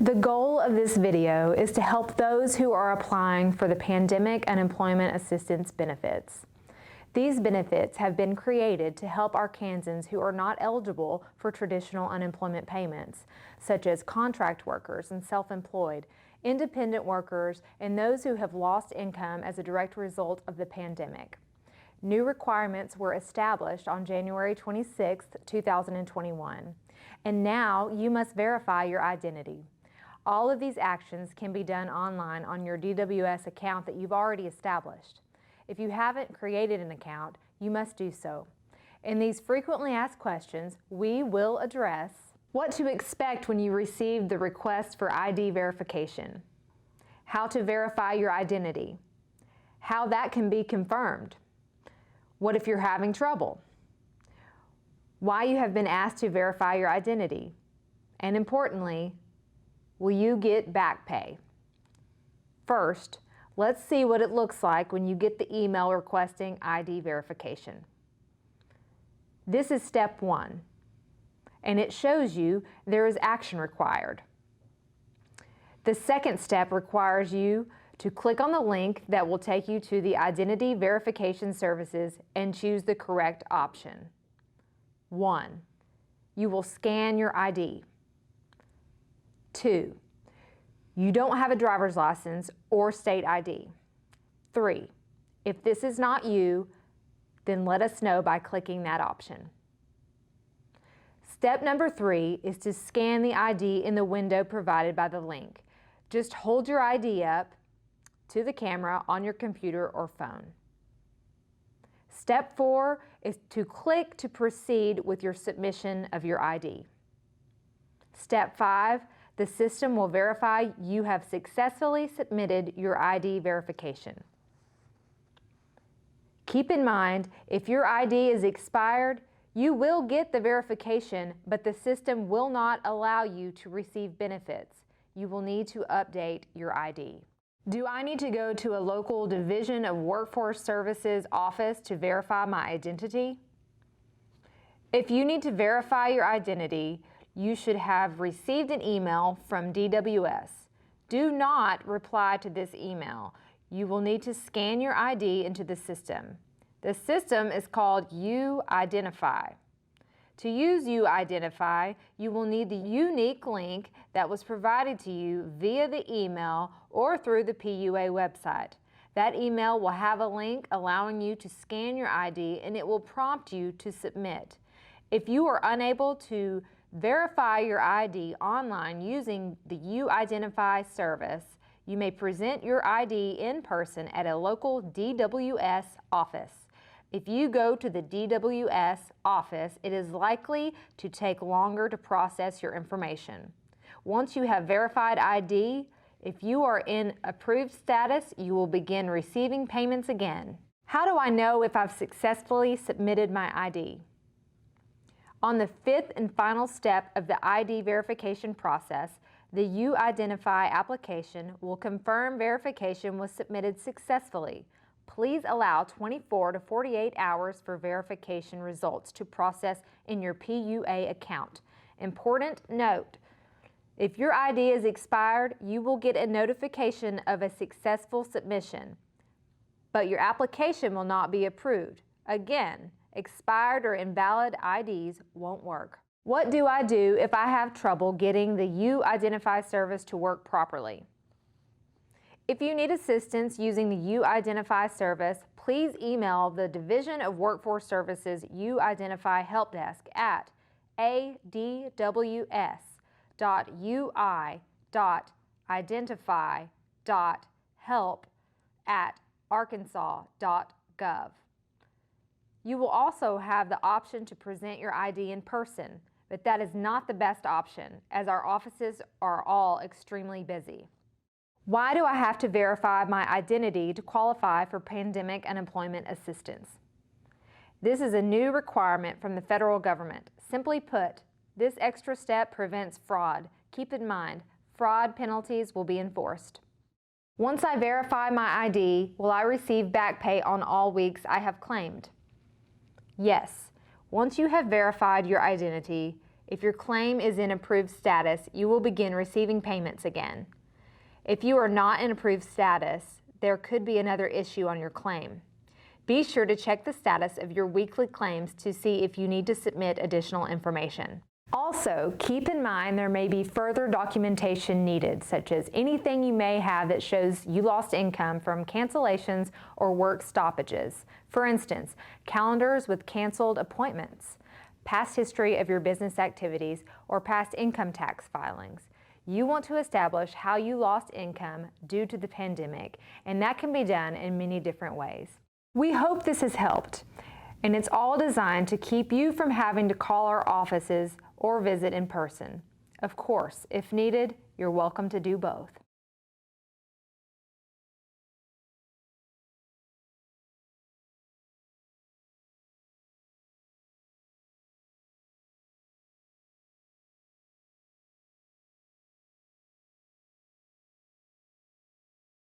The goal of this video is to help those who are applying for the Pandemic Unemployment Assistance benefits. These benefits have been created to help Arkansans who are not eligible for traditional unemployment payments, such as contract workers and self-employed, independent workers, and those who have lost income as a direct result of the pandemic. New requirements were established on January 26, 2021, and now you must verify your identity. All of these actions can be done online on your DWS account that you've already established. If you haven't created an account, you must do so. In these frequently asked questions, we will address what to expect when you receive the request for ID verification, how to verify your identity, how that can be confirmed, what if you're having trouble, why you have been asked to verify your identity, and importantly, will you get back pay? First, let's see what it looks like when you get the email requesting ID verification. This is step 1, and it shows you there is action required. The second step requires you to click on the link that will take you to the Identity Verification Services and choose the correct option. 1. You will scan your ID. 2. You don't have a driver's license or state ID. 3. If this is not you, then let us know by clicking that option. Step number 3 is to scan the ID in the window provided by the link. Just hold your ID up to the camera on your computer or phone. Step 4 is to click to proceed with your submission of your ID. Step 5, the system will verify you have successfully submitted your ID verification. Keep in mind, if your ID is expired, you will get the verification, but the system will not allow you to receive benefits. You will need to update your ID. Do I need to go to a local Division of Workforce Services office to verify my identity? If you need to verify your identity, you should have received an email from DWS. Do not reply to this email. You will need to scan your ID into the system. The system is called U-Identify. To use U-Identify, you will need the unique link that was provided to you via the email or through the PUA website. That email will have a link allowing you to scan your ID, and it will prompt you to submit. If you are unable to verify your ID online using the U-Identify service, you may present your ID in person at a local DWS office. If you go to the DWS office, it is likely to take longer to process your information. Once you have verified ID, if you are in approved status, you will begin receiving payments again. How do I know if I've successfully submitted my ID? On the 5th and final step of the ID verification process, the U-Identify application will confirm verification was submitted successfully. Please allow 24 to 48 hours for verification results to process in your PUA account. Important note, if your ID is expired, you will get a notification of a successful submission, but your application will not be approved. Again, expired or invalid IDs won't work. What do I do if I have trouble getting the U-Identify service to work properly? If you need assistance using the U-Identify service, please email the Division of Workforce Services U-Identify Help Desk at adws.ui.identify.help@arkansas.gov. You will also have the option to present your ID in person, but that is not the best option, as our offices are all extremely busy. Why do I have to verify my identity to qualify for pandemic unemployment assistance? This is a new requirement from the federal government. Simply put, this extra step prevents fraud. Keep in mind, fraud penalties will be enforced. Once I verify my ID, will I receive back pay on all weeks I have claimed? Yes. Once you have verified your identity, If your claim is in approved status, you will begin receiving payments again. If you are not in approved status, there could be another issue on your claim. Be sure to check the status of your weekly claims to see if you need to submit additional information. Also, keep in mind there may be further documentation needed, such as anything you may have that shows you lost income from cancellations or work stoppages. For instance, calendars with canceled appointments, past history of your business activities, or past income tax filings. You want to establish how you lost income due to the pandemic, and that can be done in many different ways. We hope this has helped, and it's all designed to keep you from having to call our offices or visit in person. Of course, if needed, you're welcome to do both.